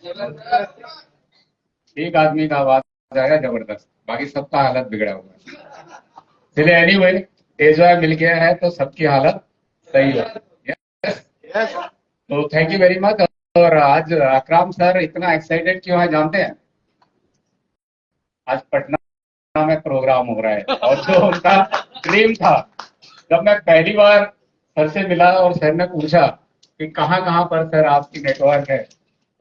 एक आदमी का आवाज आया जबरदस्त, बाकी सबका हालत बिगड़ा हुआ है। चलिए एनीवे, तेजवाय मिल गया है तो सबकी हालत सही हो। यस, तो थैंक यू वेरी मच। और आज अकराम सर इतना एक्साइटेड क्यों है जानते हैं? आज पटना में प्रोग्राम हो रहा है और जो उनका ड्रीम था, जब मैं पहली बार सर से मिला और सर ने पूछा कि कहाँ कहाँ पर सर आपकी नेटवर्क है,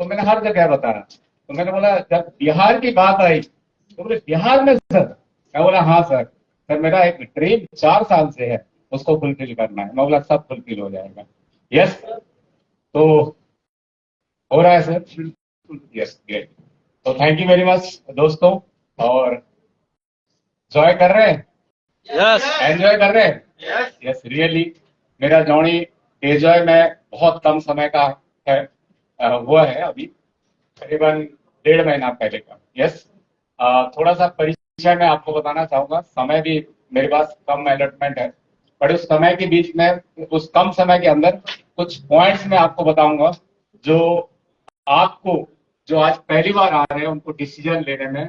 तो मैंने हर जगह बताया। तो मैंने बोला जब बिहार की बात आई तो बोले बिहार में सर? मैं बोला हाँ सर, सर मेरा एक ड्रीम 4 साल से है, उसको फुलफिल करना है। मैं बोला सब फुलफिल हो जाएगा। यस, तो हो रहा है सर। Yes, great. तो थैंक यू वेरी मच दोस्तों। और एंजॉय कर रहे हैं? यस, एंजॉय कर रहे हैं? Yes really. मेरा जर्नी एंजॉय में बहुत कम समय का है, हुआ है अभी, करीबन 1.5 महीना पहले का। यस, थोड़ा सा परिचय मैं आपको बताना चाहूंगा। समय भी मेरे पास कम अलॉटमेंट है, पर उस समय के बीच में, उस कम समय के अंदर कुछ पॉइंट्स मैं आपको बताऊंगा जो आपको, जो आज पहली बार आ रहे हैं, उनको डिसीजन लेने में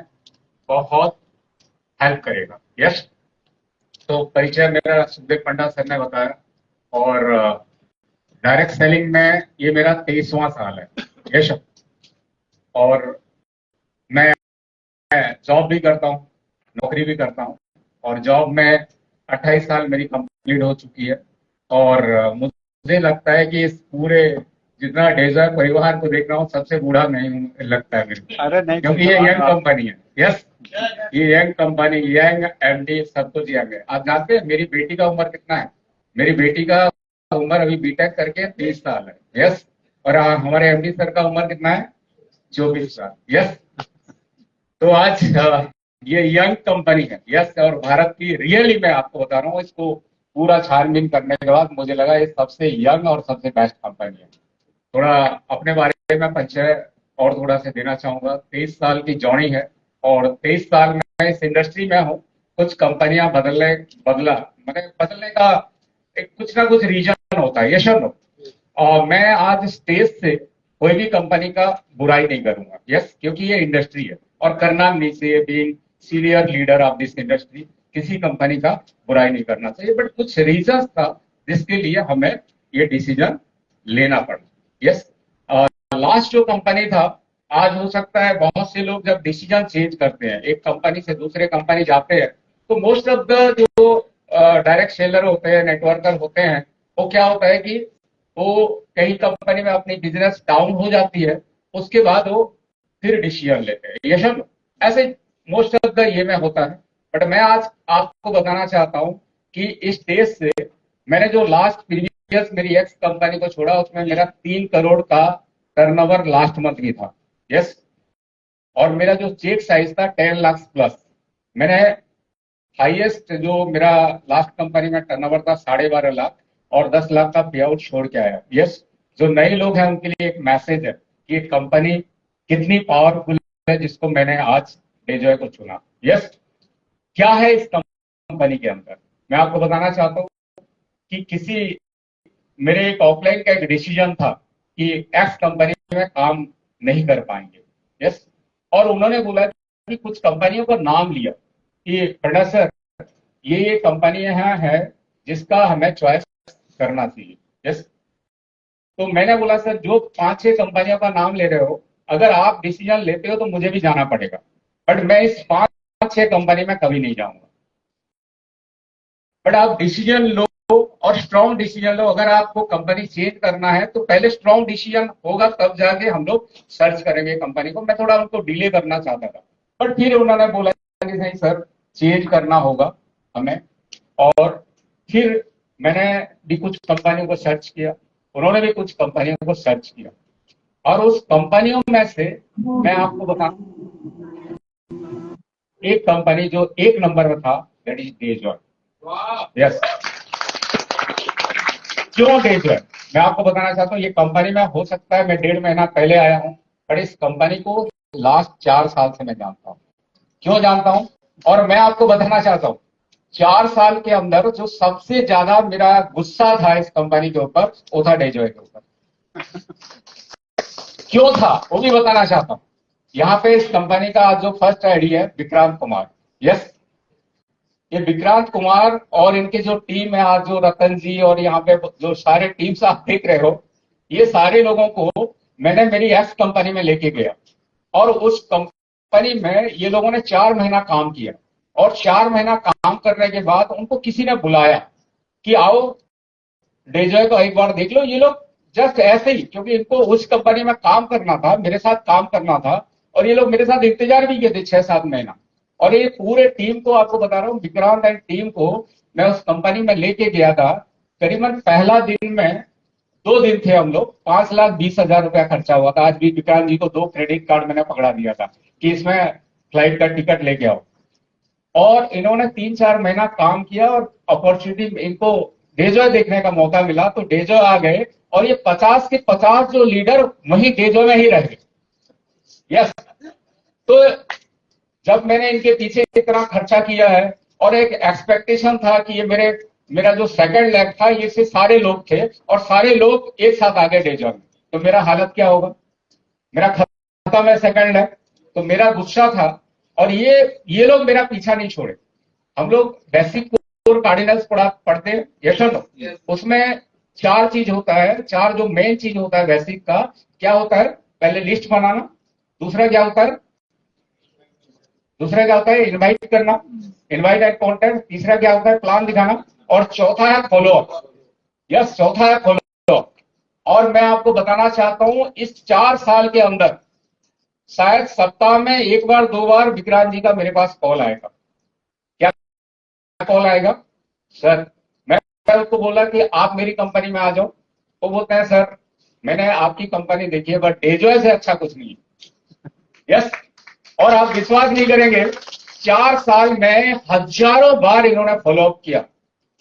बहुत हेल्प करेगा। यस, तो परिचय मेरा सुखदेव पंडा सर ने बताया, और डायरेक्ट सेलिंग में ये मेरा 23वां साल है। यस, और मैं जॉब भी करता हूँ, नौकरी भी करता हूँ, और जॉब में 28 साल मेरी कंप्लीट हो चुकी है। और मुझे लगता है कि इस पूरे जितना डेजर्ट परिवार को देख रहा हूँ, सबसे बूढ़ा नहीं हूँ लगता है मेरे को, अरे नहीं, क्योंकि ये यंग कंपनी है। यस, ये यंग कंपनी, यंग एमडी, सब कुछ यंग है। आप जानते हैं मेरी बेटी का उम्र कितना है? मेरी बेटी का उम्र अभी बीटेक करके 30 साल है। यस, और हमारे एमडी सर का उम्र कितना है? 24 साल। यस, तो आज ये यंग कंपनी है। यस, और भारत की रियली मैं आपको बता रहा हूँ, इसको पूरा छानबीन करने के बाद मुझे लगा ये सबसे यंग और सबसे बेस्ट कंपनी है। थोड़ा अपने बारे में परिचय और थोड़ा सा देना चाहूंगा। 23 साल की जर्नी है, और 23 साल में इस इंडस्ट्री में हूँ। कुछ कंपनियां बदला, मैंने बदलने का एक कुछ ना कुछ रीजन होता है, यश नो। और मैं आज स्टेज से कोई भी कंपनी का बुराई नहीं करूंगा। यस, क्योंकि ये इंडस्ट्री है और करना नहीं चाहिए। Being senior leader of this industry, किसी कंपनी का बुराई नहीं करना चाहिए, बट कुछ रीजंस था जिसके लिए हमें ये डिसीजन लेना पड़ा। यस, लास्ट जो कंपनी था, आज हो सकता है बहुत से लोग जब डिसीजन चेंज करते हैं, एक कंपनी से दूसरे कंपनी जाते हैं, तो मोस्ट ऑफ द जो डायरेक्ट सेलर होते हैं, नेटवर्कर होते हैं, वो क्या होता है कि वो कहीं कंपनी में अपनी बिजनेस डाउन हो जाती है, उसके बाद वो फिर डिसीजन लेते हैं। ये सब ऐसे मोस्ट ऑफ द ये में होता है। बट मैं आज आपको बताना चाहता हूं कि इस देश से मैंने जो लास्ट प्रीवियस मेरी एक्स कंपनी को छोड़ा, उसमें मेरा 3 करोड़ का टर्नओवर लास्ट मंथ ही था। यस, और मेरा जो चेक साइज था 10 लाख प्लस। मैंने हाईएस्ट जो मेरा लास्ट कंपनी में टर्नओवर था 12.5 लाख, और 10 लाख का पे आउट छोड़ के आया। यस, जो नए लोग हैं उनके लिए एक मैसेज है कि कंपनी कितनी पावरफुल है, जिसको मैंने आज डेजॉय को चुना। यस, क्या है इस कंपनी के अंदर, मैं आपको बताना चाहता हूँ कि मेरे एक ऑफलाइन का एक डिसीजन था कि एक्स कंपनी में काम नहीं कर पाएंगे। यस, और उन्होंने बोला कि कुछ कंपनियों का नाम लिया कि बड़ा सर, ये कंपनी यहाँ है जिसका हमें चॉइस करना चाहिए। यस, तो मैंने बोला सर जो 5-6 कंपनियों का नाम ले रहे हो, अगर आप डिसीजन लेते हो तो मुझे भी जाना पड़ेगा, बट मैं इस 5-6 कंपनी में कभी नहीं जाऊंगा। बट आप डिसीजन लो, और स्ट्रॉन्ग डिसीजन लो। अगर आपको कंपनी चेंज करना है तो पहले स्ट्रॉन्ग डिसीजन होगा, तब जाके हम लोग सर्च करेंगे कंपनी को। मैं थोड़ा उनको डिले करना चाहता था, बट फिर उन्होंने बोला कि नहीं सर, चेंज करना होगा हमें। और फिर मैंने भी कुछ कंपनियों को सर्च किया, उन्होंने भी कुछ कंपनियों को सर्च किया, और उस कंपनियों में से मैं आपको बताऊं, एक कंपनी जो एक नंबर में था, दैट इज डेजॉय। यस, क्यों डेजॉय? मैं आपको बताना चाहता हूँ, ये कंपनी में हो सकता है मैं 1.5 महीना पहले आया हूँ, पर इस कंपनी को लास्ट 4 साल से मैं जानता हूँ। क्यों जानता हूँ? और मैं आपको बताना चाहता हूँ, 4 साल के अंदर जो सबसे ज्यादा मेरा गुस्सा था इस कंपनी के ऊपर, वो था डेजॉय के ऊपर। क्यों था वो भी बताना चाहता हूं। यहाँ पे इस कंपनी का जो फर्स्ट आईडी है विक्रांत कुमार। यस, ये विक्रांत कुमार और इनके जो टीम है, आज जो रतन जी और यहाँ पे जो सारे टीम्स आप देख रहे हो, ये सारे लोगों को मैंने मेरी एक्स कंपनी में लेके गया और उस कंपनी में ये लोगों ने 4 महीना काम किया और 4 महीना काम करने के बाद उनको किसी ने बुलाया कि आओ डेजॉय को एक बार देख लो। ये लोग जस्ट ऐसे ही, क्योंकि इनको उस कंपनी में काम करना था, मेरे साथ काम करना था और ये लोग मेरे साथ इंतजार भी किए थे 6-7 महीना। और ये पूरे टीम को आपको बता रहा हूँ, विक्रांत एंड टीम को मैं उस कंपनी में लेके गया था। करीबन पहला दिन में 2 दिन थे हम लोग, 5,20,000 रुपया खर्चा हुआ था। आज भी विक्रांत जी को 2 क्रेडिट कार्ड मैंने पकड़ा दिया था कि इसमें फ्लाइट का टिकट लेके आओ। और इन्होंने 3-4 महीना काम किया और अपॉर्चुनिटी इनको डेजॉय देखने का मौका मिला तो डेजॉय आ गए और ये 50 के 50 जो लीडर वही डेजॉय में ही रह गए। यस, तो जब मैंने इनके पीछे इतना खर्चा किया है और एक एक्सपेक्टेशन था कि ये मेरा जो सेकंड लेग था ये से सारे लोग थे और सारे लोग एक साथ आ गए डेजॉय में, तो मेरा हालत क्या होगा। मेरा खत्म है सेकंड लेग, तो मेरा गुस्सा था। और ये लोग मेरा पीछा नहीं छोड़े। हम लोग बेसिक कोर कार्डिनल्स पढ़ते हैं, यस और नो। उसमें 4 चीज होता है, 4 जो मेन चीज होता है बेसिक का। क्या होता है? पहले लिस्ट बनाना, दूसरा क्या होता है? इनवाइट करना, इनवाइट एंड कॉन्टेक्ट। तीसरा क्या होता है? प्लान दिखाना। और चौथा है फॉलो अप। यस, चौथा है फॉलो अप। और मैं आपको बताना चाहता हूं, इस 4 साल के अंदर शायद सप्ताह में 1 बार 2 बार विक्रांत जी का मेरे पास कॉल आएगा। क्या कॉल आएगा? सर, मैं उसको बोला कि आप मेरी कंपनी में आ जाओ। वो बोलते हैं सर मैंने आपकी कंपनी देखी है बट डेजॉय से अच्छा कुछ नहीं है। यस, और आप विश्वास नहीं करेंगे, 4 साल में हजारों बार इन्होंने फॉलोअप किया।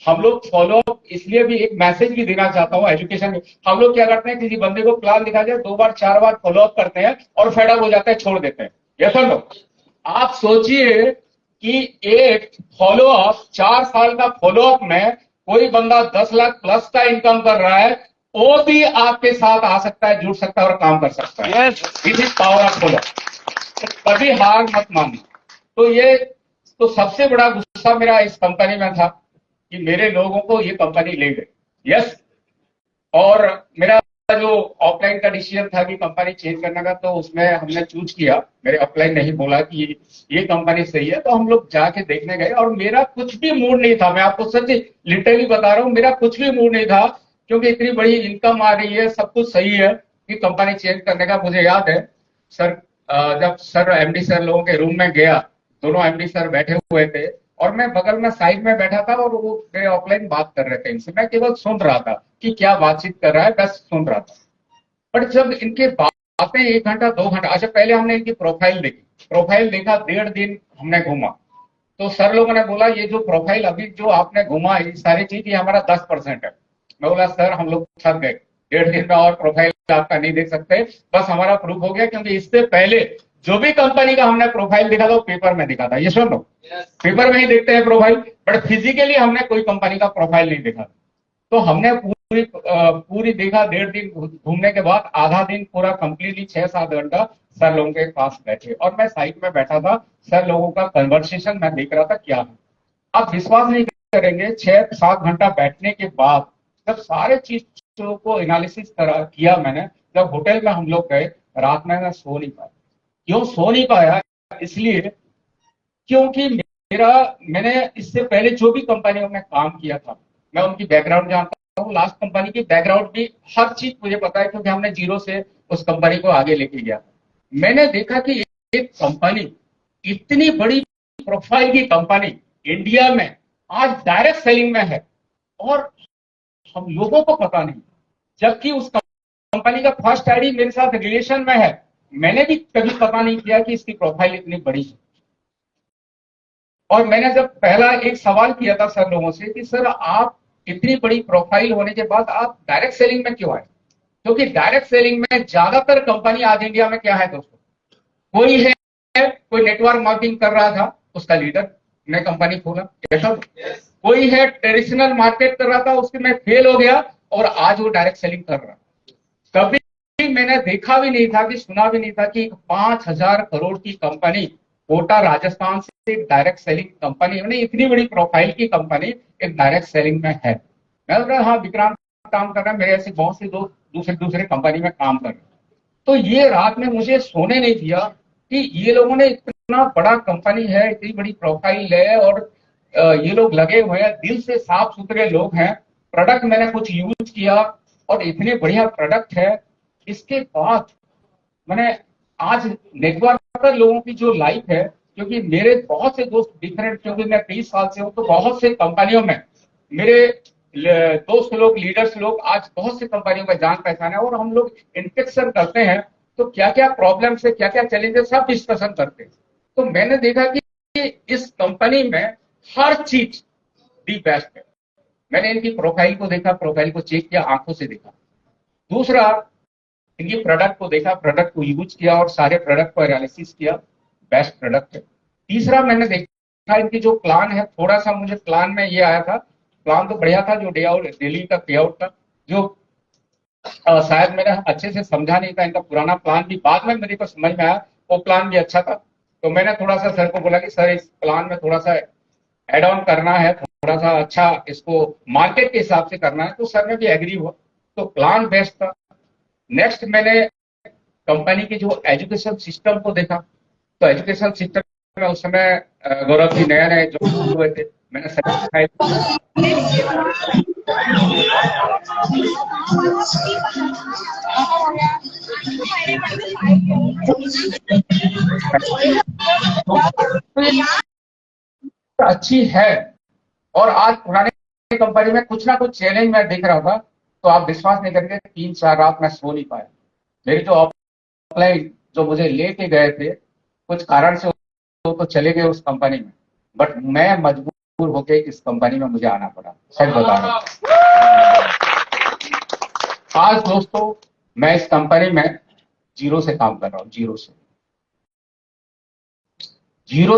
हम लोग फॉलोअप इसलिए भी एक मैसेज भी देना चाहता हूं एजुकेशन में। हम लोग क्या करते हैं, किसी बंदे को प्लान दिखा जाए 2 बार 4 बार फॉलोअप करते हैं और फेडअप हो जाते हैं, छोड़ देते हैं। यस और नो? आप सोचिए कि एक फॉलोअप, 4 साल का फॉलोअप में कोई बंदा 10 लाख प्लस का इनकम कर रहा है, वो भी आपके साथ आ सकता है, जुड़ सकता है और काम कर सकता है। This is power of follow up. कभी हार मत मानना। तो सबसे बड़ा गुस्सा मेरा इस कंपनी में था कि मेरे लोगों को ये कंपनी ले गई। यस, और मेरा जो ऑफलाइन का डिसीजन था कि कंपनी चेंज करने का, तो उसमें हमने चूज किया। मेरे ऑफलाइन नहीं बोला कि ये कंपनी सही है, तो हम लोग जाके देखने गए और मेरा कुछ भी मूड नहीं था। मैं आपको सच लिटरली बता रहा हूं, मेरा कुछ भी मूड नहीं था, क्योंकि इतनी बड़ी इनकम आ रही है, सब कुछ सही है कि कंपनी चेंज करने का। मुझे याद है सर, जब सर एमडी सर लोगों के रूम में गया, दोनों एमडी सर बैठे हुए थे और मैं बगल में साइड में बैठा था और वो मेरे ऑफलाइन बात कर रहे थे इनसे। मैं केवल सुन रहा था कि क्या बातचीत कर रहा है, बस सुन रहा था। बट जब इनके बातें 1 घंटा 2 घंटा, अच्छा पहले हमने इनकी प्रोफाइल देखी, प्रोफाइल देखा, 1.5 दिन हमने घूमा। तो सर लोगों ने बोला ये जो प्रोफाइल अभी जो आपने घूमा ये सारी चीज, ये हमारा 10% है। मैं बोला सर हम लोग थक गए, 1.5 दिन का और प्रोफाइल आपका नहीं देख सकते, बस हमारा प्रूफ हो गया। क्योंकि इससे पहले जो भी कंपनी का हमने प्रोफाइल देखा था वो पेपर में दिखा था। ये सुन लो, पेपर में ही देखते हैं प्रोफाइल, बट फिजिकली हमने कोई कंपनी का प्रोफाइल नहीं देखा। तो हमने पूरी देखा। 1.5 दिन घूमने के बाद आधा दिन पूरा कंप्लीटली 6-7 घंटा सर लोगों के पास बैठे और मैं साइड में बैठा था। सर लोगों का कन्वर्सेशन मैं देख रहा था क्या है। आप विश्वास नहीं करेंगे, 6-7 घंटा बैठने के बाद जब सारे चीजों को एनालिसिस किया मैंने, जब होटल में हम लोग गए, रात में मैं सो नहीं पाया। क्यों सो नहीं पाया? इसलिए क्योंकि मैंने इससे पहले जो भी कंपनियों में काम किया था, मैं उनकी बैकग्राउंड जानता हूँ। लास्ट कंपनी की बैकग्राउंड भी हर चीज मुझे पता है, क्योंकि हमने जीरो से उस कंपनी को आगे लेके गया। मैंने देखा कि एक कंपनी, इतनी बड़ी प्रोफाइल की कंपनी इंडिया में आज डायरेक्ट सेलिंग में है और हम लोगों को पता नहीं, जबकि उस कंपनी का फर्स्ट आईडी मेरे साथ रिलेशन में है। मैंने भी कभी पता नहीं किया कि इसकी प्रोफाइल इतनी बड़ी है। और मैंने जब पहला एक सवाल किया था सर लोगों से कि सर आप इतनी बड़ी प्रोफाइल होने के बाद आप डायरेक्ट सेलिंग में क्यों आए? क्योंकि डायरेक्ट सेलिंग में ज्यादातर कंपनी आज इंडिया में क्या है दोस्तों, कोई है, कोई नेटवर्क मार्केटिंग कर रहा था, उसका लीडर ने कंपनी खोला, ऐसा। कोई है ट्रेडिशनल मार्केट कर रहा था, उसके में फेल हो गया और आज वो डायरेक्ट सेलिंग कर रहा। कभी मैंने देखा भी नहीं था कि सुना भी नहीं था कि 5,000 करोड़ की कंपनी कोटा राजस्थान से एक डायरेक्ट सेलिंग कंपनी है, इतनी बड़ी प्रोफाइल की कंपनी एक डायरेक्ट सेलिंग में है। मैं बोल रहा हाँ विक्रांत काम कर रहा है, मेरे ऐसे बहुत से दोस्त दूसरे दूसरे कंपनी में काम कर रहे हैं। तो ये रात में मुझे सोने नहीं दिया कि ये लोगों ने इतना बड़ा कंपनी है, इतनी बड़ी प्रोफाइल है, और ये लोग लगे हुए हैं, दिल से साफ सुथरे लोग हैं। प्रोडक्ट मैंने कुछ यूज किया और इतने बढ़िया प्रोडक्ट है। इसके बाद मैंने आज नेटवर्क पर लोगों की जो लाइफ है, क्योंकि मेरे बहुत से दोस्त डिफरेंट, क्योंकि मैं 20 साल से हूँ, तो बहुत से कंपनियों में मेरे दोस्त लोग, लीडर्स लोग आज बहुत सी कंपनियों में जान पहचान है, और हम लोग इंस्पेक्शन करते हैं तो क्या क्या प्रॉब्लम है, क्या क्या चैलेंजेस, सब डिस्कशन करते हैं। तो मैंने देखा कि इस कंपनी में हर चीज दी बेस्ट है। मैंने इनकी प्रोफाइल को देखा, प्रोफाइल को चेक किया, आंखों से देखा। दूसरा, इनकी प्रोडक्ट को देखा, प्रोडक्ट को यूज किया और सारे प्रोडक्ट को एनालिसिस किया, बेस्ट प्रोडक्ट है। तीसरा, मैंने देखा इनकी जो प्लान है, थोड़ा सा मुझे प्लान में ये आया था, प्लान तो बढ़िया था, जो डेली का पे आउट था, जो शायद मैंने अच्छे से समझा नहीं था। इनका पुराना प्लान भी बाद में मेरे को समझ में आया, वो प्लान भी अच्छा था। तो मैंने थोड़ा सा सर को बोला कि सर इस प्लान में थोड़ा सा एड ऑन करना है, थोड़ा सा अच्छा इसको मार्केट के हिसाब से करना है। तो सर ने भी एग्री हुआ, तो प्लान बेस्ट था। नेक्स्ट, मैंने कंपनी की जो एजुकेशन सिस्टम को देखा। तो एजुकेशन सिस्टम में उस समय गौरव जी नए नए जो हुए थे, मैंने अच्छी है। और आज पुराने कंपनी में कुछ ना कुछ चैलेंज मैं देख रहा था, तो आप विश्वास नहीं करेंगे, 3-4 रात मैं सो नहीं पाया। मेरे जो ऑफलाइन जो मुझे लेके गए थे, कुछ कारण से वो तो चले गए उस कंपनी में, बट मैं मजबूर होके इस कंपनी में मुझे आना पड़ा, सच बता रहा हूं। आज दोस्तों मैं इस कंपनी में जीरो से काम कर रहा हूं, जीरो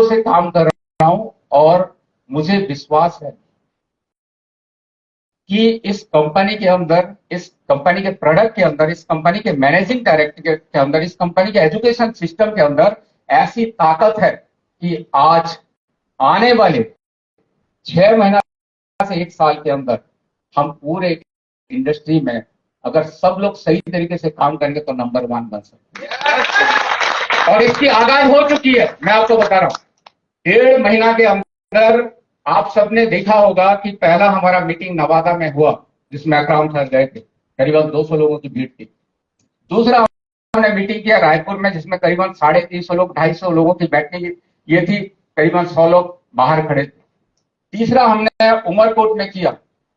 से काम कर रहा हूं, और मुझे विश्वास है कि इस कंपनी के अंदर, इस कंपनी के प्रोडक्ट के अंदर, इस कंपनी के मैनेजिंग डायरेक्टर के अंदर, इस कंपनी के एजुकेशन सिस्टम के अंदर ऐसी ताकत है कि आज आने वाले 6 महीना से 1 साल के अंदर हम पूरे इंडस्ट्री में, अगर सब लोग सही तरीके से काम करेंगे, तो नंबर 1 बन सकते हैं। और इसकी आगाज हो चुकी है, मैं आपको बता रहा हूं। 1.5 महीना के अंदर आप सबने देखा होगा कि पहला हमारा मीटिंग नवादा में हुआ, जिसमें अकराम सर गए थे, करीबन 200 लोगों की भीड़ थी। दूसरा, हमने मीटिंग किया रायपुर में, जिसमें करीबन 350 लोग, 250 लोगों की बैठने की ये थी, करीबन 100 लोग बाहर खड़े थे। तीसरा, हमने उमरकोट में किया,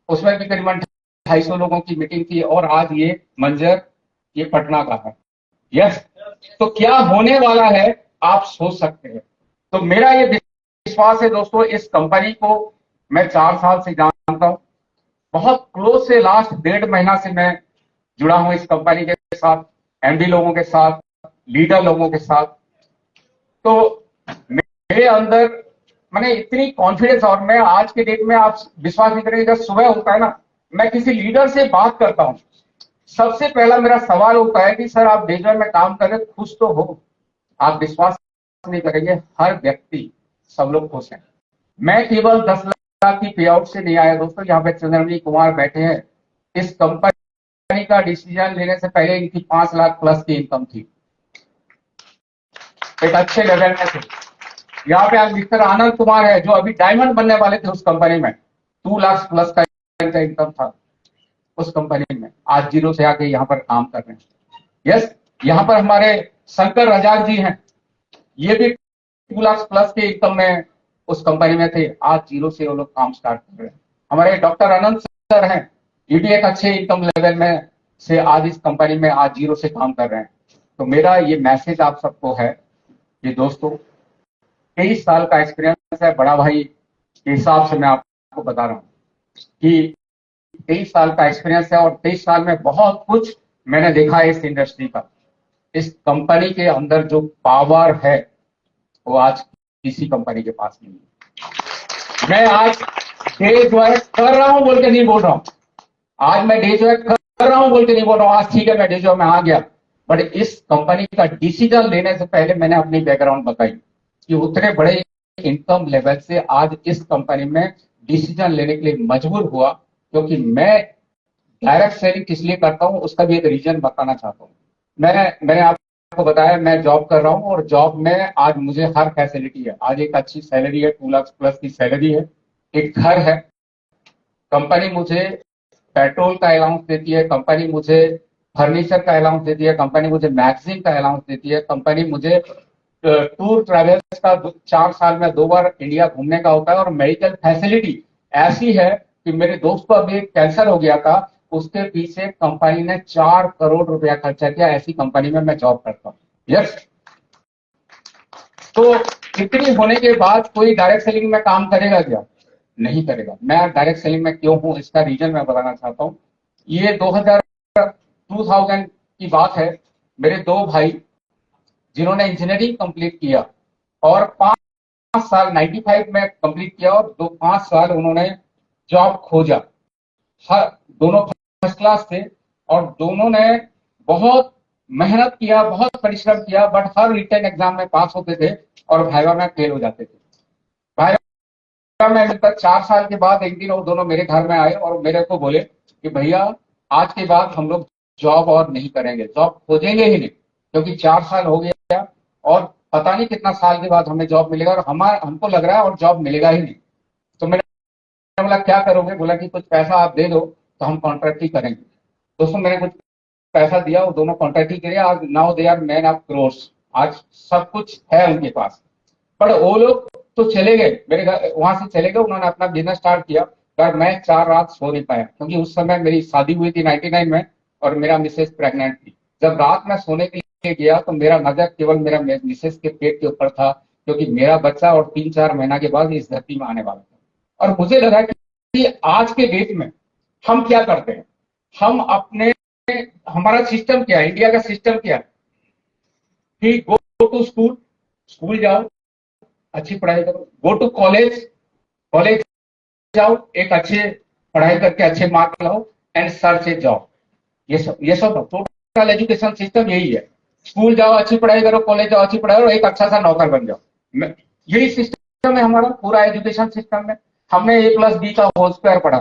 उसमें भी करीबन 250 लोगों की मीटिंग थी। और आज ये मंजर, ये पटना का है। यस, तो क्या होने वाला है आप सोच सकते हैं। तो मेरा ये विश्वास है दोस्तों, इस कंपनी को मैं 4 साल से जानता हूं, बहुत क्लोज से, लास्ट 1.5 महीना से मैं जुड़ा हूं इस कंपनी के साथ, एमडी लोगों के साथ, लीडर लोगों के साथ। तो मेरे अंदर मैंने इतनी कॉन्फिडेंस, और मैं आज के डेट में, आप विश्वास नहीं करेंगे, जब सुबह होता है ना, मैं किसी लीडर से बात करता हूं, सबसे पहला मेरा सवाल होता है कि सर आप डेजर में काम कर रहे, खुश तो हो? आप विश्वास नहीं करेंगे, हर व्यक्ति, सब लोग खुश हैं। मैं केवल 10 लाख की पे आउट से नहीं आया दोस्तों। यहाँ पे चंद्रमणि कुमार बैठे हैं, इस कंपनी का डिसीजन लेने से पहले इनकी 5 लाख प्लस की इनकम थी, एक अच्छे लेवल में थे। यहाँ पे आज मिस्टर आनंद कुमार है, जो अभी डायमंड बनने वाले थे उस कंपनी में, 2 लाख प्लस का इनका इनकम था उस कंपनी में, आज जीरो से आके यहाँ पर काम कर रहे हैं। यस, यहाँ पर हमारे शंकर रजाक जी हैं, ये भी 2 लाख प्लस के इनकम में उस कंपनी में थे, आज जीरो से वो लोग काम स्टार्ट कर रहे हैं। हमारे डॉक्टर अनंत सर हैं, ये भी एक अच्छे इनकम लेवल में से आज इस कंपनी में, आज जीरो से काम कर रहे हैं। तो मेरा ये मैसेज आप सबको है कि दोस्तों, 23 साल का एक्सपीरियंस है, बड़ा भाई के हिसाब से मैं आपको बता रहा हूँ कि 23 साल का एक्सपीरियंस है, और 23 साल में बहुत कुछ मैंने देखा है इस इंडस्ट्री का। इस कंपनी के अंदर जो पावर है, वो आज किसी कंपनी के पास नहीं है। मैं आज डे ज्वाइन कर रहा हूं बोल के नहीं बोल रहा हूं, आज मैं डे ज्वाइन कर रहा हूं बोल के नहीं बोल रहा हूं, आज ठीक है मैं डिसीजन में आ गया, बट इस कंपनी का डिसीजन लेने से पहले मैंने अपनी बैकग्राउंड बताई कि उतने बड़े इनकम लेवल से आज इस कंपनी में डिसीजन लेने के लिए मजबूर हुआ, क्योंकि मैं डायरेक्ट सेलिंग किस लिए करता हूं उसका भी एक रीजन बताना चाहता हूं। मैंने आपको बताया मैं जॉब कर रहा हूं, और जॉब में आज मुझे हर फैसिलिटी है। आज एक अच्छी सैलरी है, 2 लाख प्लस की सैलरी है, एक घर है, कंपनी मुझे पेट्रोल का अलाउंस देती है, कंपनी मुझे फर्नीचर का अलाउंस देती है, कंपनी मुझे मैगजीन का अलाउंस देती है, कंपनी मुझे टूर ट्रैवल्स का 4 साल में 2 बार इंडिया घूमने का होता है, और मेडिकल फैसिलिटी ऐसी है कि मेरे दोस्त को अभी कैंसर हो गया था, उसके पीछे कंपनी ने 4 करोड़ रुपया खर्चा किया। ऐसी कंपनी में मैं जॉब करता हूँ। यस, तो इतनी होने के बाद कोई डायरेक्ट सेलिंग में काम करेगा क्या? नहीं करेगा। मैं डायरेक्ट सेलिंग में क्यों हूं इसका रीजन मैं बताना चाहता हूं। ये 2000 की बात है। मेरे 2 भाई जिन्होंने इंजीनियरिंग कंप्लीट किया और 5 साल 95 में कंप्लीट किया, और 5 साल उन्होंने जॉब खोजा। हर दोनों फर्स्ट क्लास थे, और दोनों ने बहुत मेहनत किया, बहुत परिश्रम किया, बट हर रिटन एग्जाम में पास होते थे और वाइवा में फेल हो जाते थे। वाइवा में मिलकर 4 साल के बाद एक दिन वो दोनों मेरे घर में आए और मेरे को बोले कि भैया आज के बाद हम लोग जॉब और नहीं करेंगे, जॉब खोजेंगे ही नहीं, क्योंकि 4 साल हो गया और पता नहीं कितना साल के बाद हमें जॉब मिलेगा, और हमको लग रहा है और जॉब मिलेगा ही नहीं। तो मैंने बोला क्या करोगे? बोला कि कुछ पैसा आप दे दो तो हम कॉन्ट्रैक्ट ही करेंगे। दोस्तों मैंने कुछ पैसा दिया, वो दोनों कॉन्ट्रैक्ट ही करे। आज now they are man of crores, आज सब कुछ है उनके पास। पर वो लोग तो चले गए, मेरे घर वहां से चले गए, उन्होंने अपना बिजनेस स्टार्ट किया, पर मैं 4 रात सो नहीं पाया, क्योंकि उस समय मेरी शादी हुई थी 99 में, और मेरा मिसेज प्रेग्नेंट थी। जब रात में सोने के लिए गया तो मेरा नजर केवल मेरा मिसेज के पेट के ऊपर था, क्योंकि मेरा बच्चा और 3-4 महीना के बाद इस धरती में आने वाला था। और मुझे लगा कि आज के डेट में हम क्या करते हैं, हम अपने हमारा सिस्टम क्या है, इंडिया का सिस्टम क्या है कि गो टू स्कूल, स्कूल जाओ, अच्छी पढ़ाई करो, गो टू कॉलेज, कॉलेज जाओ, एक अच्छे पढ़ाई करके अच्छे मार्क लाओ, एंड सर्च ए जॉब। ये सब टोटल एजुकेशन सिस्टम यही है। स्कूल जाओ, अच्छी पढ़ाई करो, कॉलेज जाओ, अच्छी पढ़ाई करो, एक अच्छा सा नौकर बन जाओ। यही सिस्टम है हमारा पूरा एजुकेशन सिस्टम में। हमने A+B का होल स्क्वायर पढ़ा,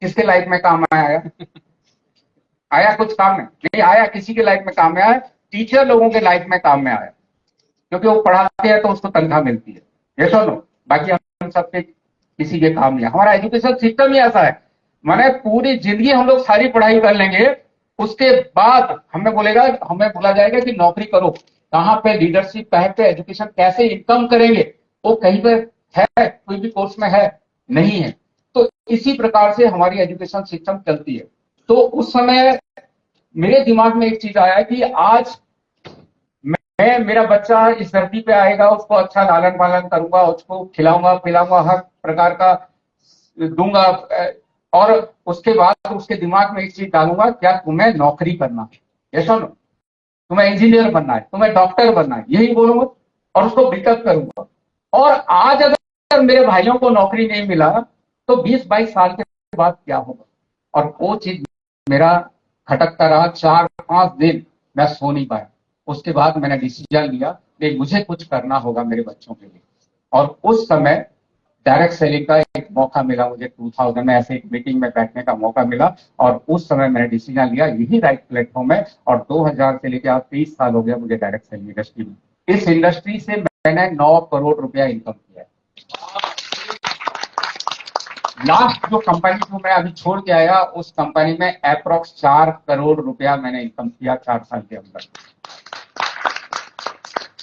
किसके लाइफ में काम आया? आया कुछ काम में नहीं आया, किसी के लाइफ में काम में आया? टीचर लोगों के लाइफ में काम में आया, क्योंकि वो पढ़ाते हैं तो उसको तनख्वाह मिलती है। ये सुनो, बाकी हम सबके किसी के काम नहीं है। हमारा एजुकेशन सिस्टम ही ऐसा है, माने पूरी जिंदगी हम लोग सारी पढ़ाई कर लेंगे, उसके बाद हमें बोला जाएगा कि नौकरी करो, कहाँ पे लीडरशिप, कहाँ पे एजुकेशन, कैसे इनकम करेंगे, वो कहीं पे है? कोई भी कोर्स में है? नहीं है। तो इसी प्रकार से हमारी एजुकेशन सिस्टम चलती है। तो उस समय मेरे दिमाग में एक चीज आया कि आज मेरा बच्चा इस धरती पे आएगा, उसको अच्छा लालन पालन करूंगा, उसको खिलाऊंगा पिलाऊंगा, हर प्रकार का दूंगा, और उसके बाद उसके दिमाग में एक चीज डालूंगा, क्या तुम्हें नौकरी करना है? ये सुनो, तुम्हें इंजीनियर बनना है, तुम्हें डॉक्टर बनना है, यही बोलूंगा, और उसको ब्रेकअप करूंगा। और आज अगर मेरे भाइयों को नौकरी नहीं मिला तो 20-22 साल के बाद क्या होगा? और वो चीज मेरा खटकता रहा, 4-5 दिन मैं सो नहीं पाया। उसके बाद मैंने डिसीजन लिया कि मुझे कुछ करना होगा मेरे बच्चों के लिए। और उस समय डायरेक्ट सेलिंग का एक मौका मिला मुझे, 2000 में ऐसे एक मीटिंग में बैठने का मौका मिला, और उस समय मैंने डिसीजन लिया यही राइट प्लेटफॉर्म है। और 2000 से लेकर आज 30 साल हो गया मुझे डायरेक्ट सेलिंग इंडस्ट्री में। इस इंडस्ट्री से मैंने 9 करोड़ रुपया इनकम किया है। लास्ट जो कंपनी जो मैं अभी छोड़ के आया, उस कंपनी में अप्रोक्स 4 करोड़ रुपया मैंने इनकम किया 4 साल के अंदर,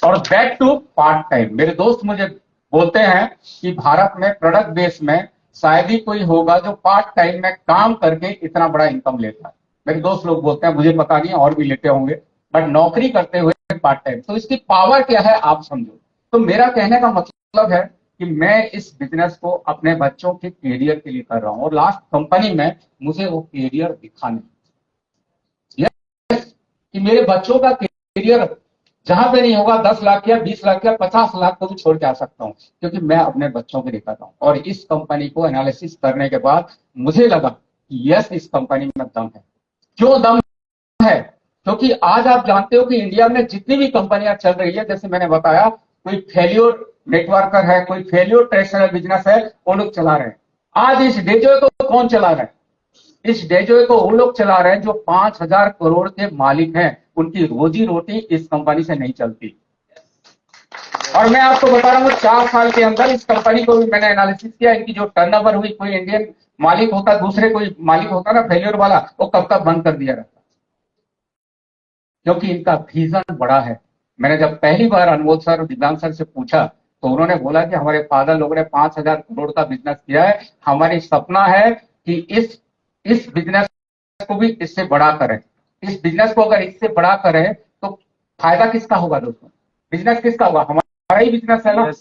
और दैट टू पार्ट टाइम। मेरे दोस्त मुझे बोलते हैं कि भारत में प्रोडक्ट बेस में शायद ही कोई होगा जो पार्ट टाइम में काम करके इतना बड़ा इनकम लेता है। मेरे दोस्त लोग बोलते हैं, मुझे पता नहीं और भी लेते होंगे, बट नौकरी करते हुए पार्ट टाइम। तो इसकी पावर क्या है आप समझो। तो मेरा कहने का मतलब है कि मैं इस बिजनेस को अपने बच्चों के कैरियर के लिए कर रहा हूं, और लास्ट कंपनी में मुझे वो कैरियर दिखा नहीं। yes, कि मेरे बच्चों का कैरियर जहां पे नहीं होगा, 10 लाख या 20 लाख या 50 लाख को भी छोड़ के आ सकता हूं, क्योंकि मैं अपने बच्चों के लिए कर रहा हूं। और इस कंपनी को एनालिसिस करने के बाद मुझे लगा कि यस, इस कंपनी में दम है। क्यों दम है? क्योंकि आज आप जानते हो कि इंडिया में जितनी भी कंपनियां चल रही है, जैसे मैंने बताया, कोई फेल्योर नेटवर्कर है, कोई फेल्योर ट्रेडिशनल बिजनेस है, वो लोग चला रहे हैं। आज इस डेजो को कौन चला रहा है? इस डेजो को वो लोग चला रहे हैं जो 5,000 करोड़ के मालिक हैं। उनकी रोजी रोटी इस कंपनी से नहीं चलती। और मैं आपको बता रहा हूँ 4 साल के अंदर इस कंपनी को भी मैंने एनालिसिस किया, इनकी जो टर्नओवर हुई, कोई इंडियन मालिक होता, दूसरे कोई मालिक होता ना फेल्योर वाला, वो कब तक बंद कर दिया रहता। क्योंकि इनका विजन बड़ा है। मैंने जब पहली बार अनमोल सर और दिव्यांग सर से पूछा तो उन्होंने बोला कि हमारे फादर लोगों ने 5,000 करोड़ का बिजनेस किया है, हमारी सपना है कि इस बिजनेस को भी इससे बड़ा करें। इस बिजनेस को अगर इससे बड़ा करें तो फायदा किसका होगा दोस्तों? बिजनेस किसका होगा? हमारा ही बिजनेस है ना,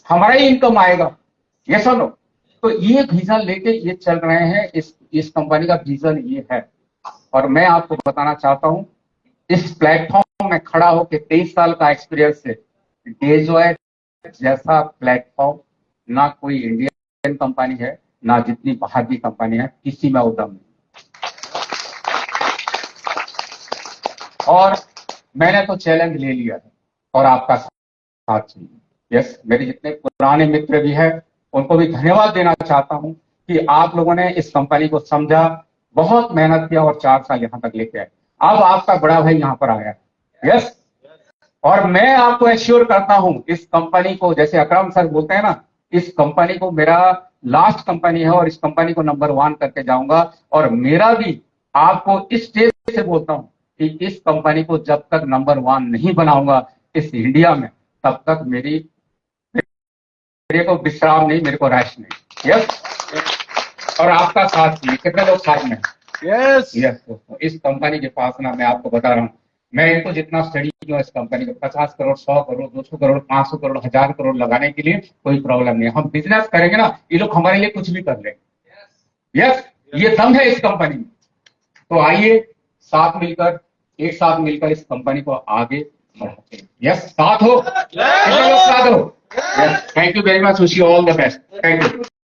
हमारा ही इनकम आएगा। ये सुनो, तो ये विजन लेके ये चल रहे हैं। इस कंपनी का विजन ये है। और मैं आपको बताना चाहता हूं, इस प्लेटफॉर्म में खड़ा होकर 23 साल का एक्सपीरियंस से डेजो जैसा प्लेटफॉर्म ना कोई इंडियन कंपनी है, ना जितनी बाहर की कंपनी है, किसी में उदम नहीं। और मैंने तो चैलेंज ले लिया है और आपका साथ चाहिए। यस, मेरे जितने पुराने मित्र भी हैं उनको भी धन्यवाद देना चाहता हूं कि आप लोगों ने इस कंपनी को समझा, बहुत मेहनत किया और 4 साल यहां तक लेके आए। अब आपका बड़ा भाई यहां पर आया। यस, और मैं आपको एश्योर करता हूं इस कंपनी को, जैसे अकरम सर बोलते हैं ना, इस कंपनी को मेरा लास्ट कंपनी है और इस कंपनी को नंबर 1 करके जाऊंगा। और मेरा भी आपको इस स्टेज से बोलता हूं कि इस कंपनी को जब तक नंबर 1 नहीं बनाऊंगा इस इंडिया में, तब तक मेरे को विश्राम नहीं, मेरे को रेस्ट नहीं। यस, और आपका साथ चाहिए। कितने लोग साथ में? यस यस दोस्तों, इस कंपनी के पास ना, मैं आपको बता रहा हूं, मैं इनको जितना स्टडी किया इस कंपनी को, 50 करोड़, 100 करोड़, 200 करोड़, 500 करोड़, 1000 करोड़ लगाने के लिए कोई प्रॉब्लम नहीं है। हम बिजनेस करेंगे ना, ये लोग हमारे लिए कुछ भी कर लेंगे। यस, ये दम है इस कंपनी में। तो आइए साथ मिलकर, एक साथ मिलकर इस कंपनी को आगे बढ़ाते हैं। यस, साथ हो, कितने लोग साथ हो? Yes, thank you very much, wish you all the best. Thank you.